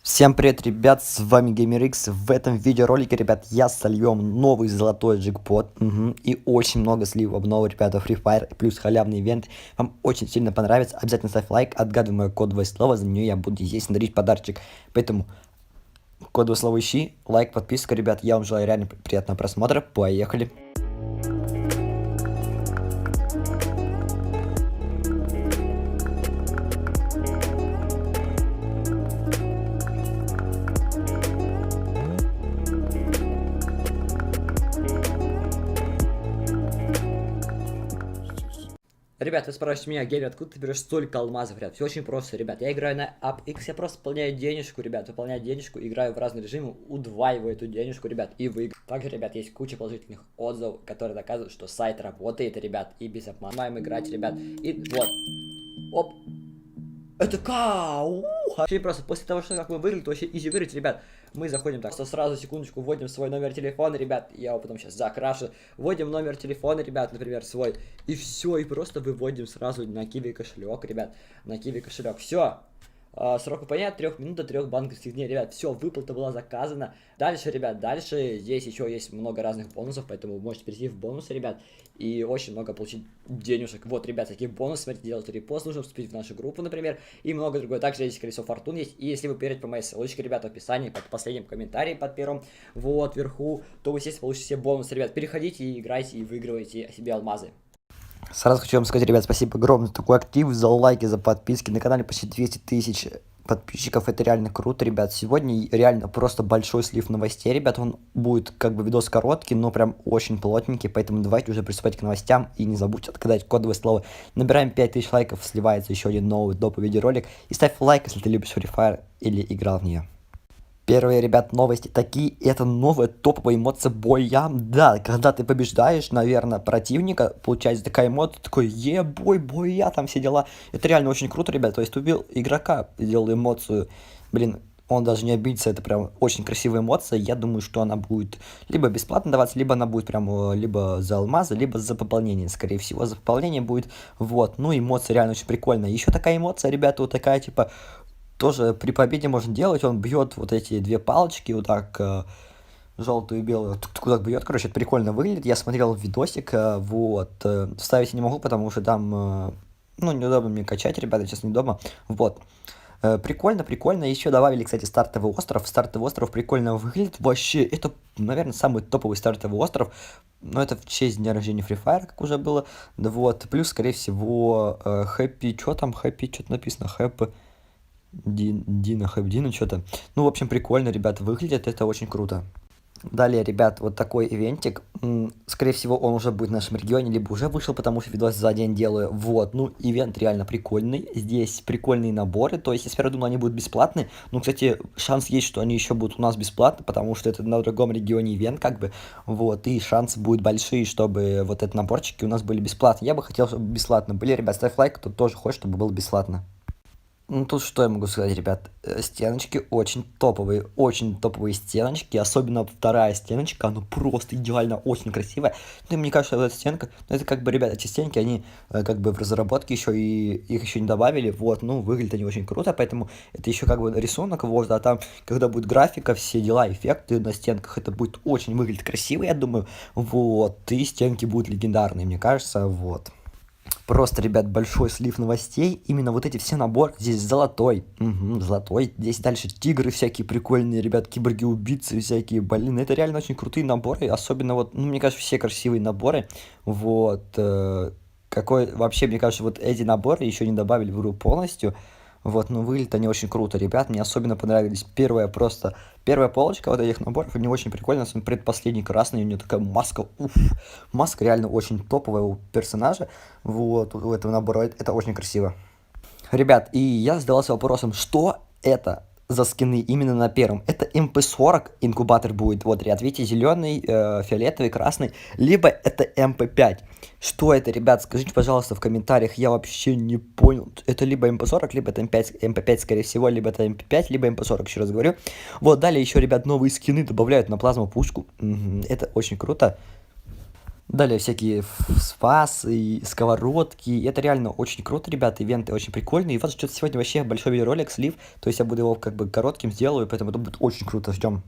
Всем привет, ребят, с вами GamerX. В этом видеоролике, ребят, я сольем новый золотой джекпот. И очень много сливов нового, ребята, Free Fire, плюс халявный ивент. Вам очень сильно понравится, обязательно ставь лайк, отгадывай мое кодовое слово, за нее я буду здесь дарить подарочек. Поэтому кодовое слово ищи, лайк, подписка, ребят, я вам желаю реально приятного просмотра, поехали. Ребят, вы спрашиваете меня, Гель, откуда ты берешь столько алмазов, ребят? Все очень просто, ребят. Я играю на UpX, я просто выполняю денежку, ребят, выполняю денежку, играю в разные режимы, удваиваю эту денежку, ребят, и выиграю. Также, ребят, есть куча положительных отзывов, которые доказывают, что сайт работает, ребят, и без обмана. Маем играть, ребят, и вот. Оп. Это вообще просто после того, что как мы выиграли, то вообще изи выиграть, ребят. Мы заходим так, что сразу, секундочку, вводим свой номер телефона, ребят. Я его потом сейчас закрашу. Вводим номер телефона, ребят, например, свой. И все, и просто выводим сразу на Kiwi кошелек, ребят. На Kiwi кошелек. Все. Срок выполнения от 3 минут до 3 банковских дней. Ребят, все, выплата была заказана. Дальше, ребят, дальше здесь еще есть много разных бонусов, поэтому вы можете перейти в бонусы, ребят, и очень много получить денежек. Вот, ребят, такие бонусы, смотрите, делать репост, нужно вступить в нашу группу, например, и много другое. Также здесь колесо фортун есть, и если вы перейдете по моей ссылочке, ребята, в описании, под последним комментарием, под первым, вот, вверху, то вы, естественно, получите все бонусы, ребят. Переходите и играйте, и выигрывайте себе алмазы. Сразу хочу вам сказать, ребят, спасибо огромное за такой актив, за лайки, за подписки. На канале почти 200 тысяч подписчиков, это реально круто, ребят. Сегодня реально просто большой слив новостей, ребят. Он будет как бы видос короткий, но прям очень плотненький, поэтому давайте уже приступать к новостям. И не забудьте отгадать кодовое слово. Набираем 5000 лайков, сливается еще один новый доповый видеоролик. И ставь лайк, если ты любишь Free Fire или играл в нее. Первые, ребят, новости такие, это новая топовая эмоция боя. Да, когда ты побеждаешь, наверное, противника, получается такая эмоция, такой, бой, боя, там все дела. Это реально очень круто, ребят, то есть ты убил игрока, сделал эмоцию, блин, он даже не обидится, это прям очень красивая эмоция. Я думаю, что она будет либо бесплатно даваться, либо она будет прям либо за алмазы, либо за пополнение. Скорее всего, за пополнение будет. Вот, ну эмоция реально очень прикольная. Еще такая эмоция, ребята, вот такая, типа, тоже при победе можно делать, он бьет вот эти две палочки, вот так, желтую и белую, куда бьет, короче, это прикольно выглядит. Я смотрел видосик, вот, вставить не могу, потому что там, ну, неудобно мне качать, ребята, сейчас неудобно, вот. Прикольно, прикольно. Еще добавили, кстати, стартовый остров. Стартовый остров прикольно выглядит. Вообще, это, наверное, самый топовый стартовый остров. Но это в честь дня рождения Free Fire, как уже было. Да вот. Плюс, скорее всего, Happy, что там? Happy, что-то написано. Happy. Дина Хабдина, что-то. Ну, в общем, прикольно, ребят, выглядит, это очень круто. Далее, ребят, вот такой ивентик. Скорее всего, он уже будет в нашем регионе, либо уже вышел, потому что видос за день делаю. Вот, ну, ивент реально прикольный. Здесь прикольные наборы, то есть, я сперва думал, они будут бесплатные. Ну, кстати, шанс есть, что они еще будут у нас бесплатно, потому что это на другом регионе ивент, как бы. Вот, и шансы будут большие, чтобы вот эти наборчики у нас были бесплатные. Я бы хотел, чтобы бесплатно были. Ребят, ставь лайк, кто тоже хочет, чтобы было бесплатно. Ну, тут что я могу сказать, ребят, стеночки очень топовые стеночки, особенно вторая стеночка, она просто идеально, очень красивая. Ну, и мне кажется, вот эта стенка, ну, это как бы, ребят, эти стенки, они как бы в разработке еще, и их еще не добавили, вот, ну, выглядят они очень круто, поэтому это еще как бы рисунок, вот, а там, когда будет графика, все дела, эффекты на стенках, это будет очень выглядеть красиво, я думаю, вот, и стенки будут легендарные, мне кажется, вот. Просто, ребят, большой слив новостей. Именно вот эти все наборы. Здесь золотой. Золотой. Здесь дальше тигры всякие прикольные, ребят. Киборги-убийцы всякие. Блин, это реально очень крутые наборы. Особенно вот, ну, мне кажется, все красивые наборы. Вот. Какой вообще, мне кажется, вот эти наборы еще не добавили в игру полностью. Вот, ну, выглядят они очень круто, ребят. Мне особенно понравились первая полочка вот этих наборов. Они очень прикольные. Особенно предпоследний красный. У нее такая маска. Уф. Маска реально очень топовая у персонажа. Вот, у этого набора. Это очень красиво. Ребят, и я задавался вопросом, что это за скины именно на первом? Это МП-40 инкубатор будет, вот ряд, видите, зеленый, фиолетовый, красный, либо это МП-5. Что это, ребят, скажите, пожалуйста, в комментариях, я вообще не понял. Это либо МП-40, либо это МП-5, скорее всего, либо это МП-5, либо МП-40, еще раз говорю. Вот, далее еще, ребят, новые скины добавляют на плазму пушку. Это очень круто. Далее всякие спасы, и сковородки. Это реально очень круто, ребята, ивенты очень прикольные. И вот что-то сегодня вообще большой видеоролик, слив. То есть я буду его как бы коротким сделаю, поэтому это будет очень круто, ждем.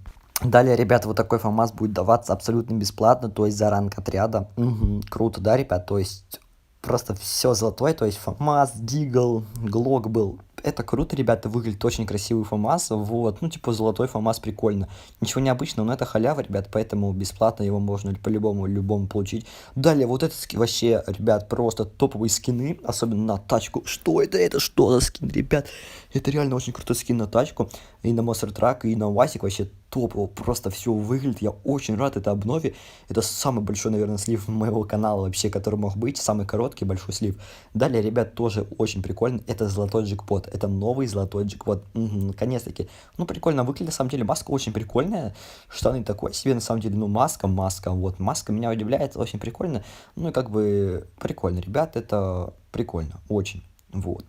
Далее, ребята, вот такой ФАМАС будет даваться абсолютно бесплатно, то есть за ранг отряда. Круто, да, ребят? То есть просто все золотое, то есть ФАМАС, Дигл, Глок был. Это круто, ребята, выглядит очень красивый ФАМАС, вот, ну, типа, золотой ФАМАС прикольно. Ничего необычного, но это халява, ребят, поэтому бесплатно его можно по-любому, любому получить. Далее, вот это вообще, ребят, просто топовые скины, особенно на тачку. Что это? Это что за скин, ребят? Это реально очень крутой скин на тачку, и на Monster Truck, и на Васик, вообще топово, просто все выглядит, я очень рад этой обнове. Это самый большой, наверное, слив моего канала вообще, который мог быть, самый короткий большой слив. Далее, ребят, тоже очень прикольно, это золотой джекпот, это новый золотой джекпот, наконец-таки. Ну, прикольно выглядит, на самом деле, маска очень прикольная, штаны такой себе, на самом деле, ну, маска, вот, маска меня удивляет, очень прикольно, ну, и как бы, прикольно, ребят, это прикольно, очень, вот.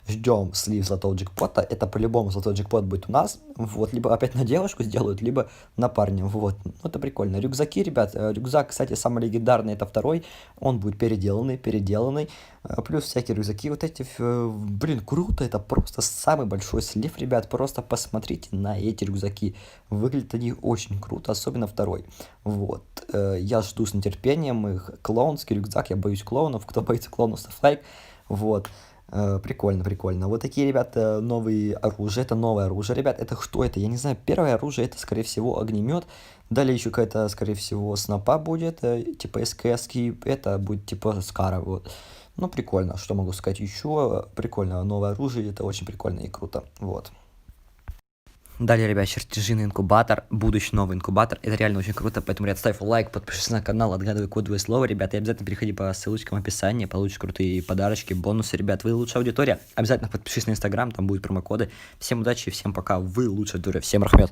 Ждем слив золотого джекпота, это по-любому золотой джекпот будет у нас, вот, либо опять на девушку сделают, либо на парня, вот, ну, это прикольно. Рюкзаки, ребят, рюкзак, кстати, самый легендарный, это второй, он будет переделанный, плюс всякие рюкзаки вот эти, блин, круто, это просто самый большой слив, ребят, просто посмотрите на эти рюкзаки, выглядят они очень круто, особенно второй, вот, я жду с нетерпением их, клоунский рюкзак, я боюсь клоунов, кто боится клоунов, ставь лайк, вот. Прикольно, прикольно. Вот такие, ребята, новые оружия. Это новое оружие, ребят. Это что это? Я не знаю. Первое оружие это, скорее всего, огнемет. Далее еще какая-то, скорее всего, снопа будет. Типа СКС. Это будет типа Скара. Вот. Ну, прикольно. Что могу сказать еще? Прикольно. Новое оружие. Это очень прикольно и круто. Вот. Далее, ребят, чертежи на инкубатор, будущий новый инкубатор, это реально очень круто, поэтому, ребят, ставь лайк, подпишись на канал, отгадывай кодовое слово, ребят, и обязательно переходи по ссылочкам в описании, получишь крутые подарочки, бонусы, ребят, вы лучшая аудитория, обязательно подпишись на инстаграм, там будут промокоды, всем удачи, всем пока, вы лучшая аудитория, всем рахмет.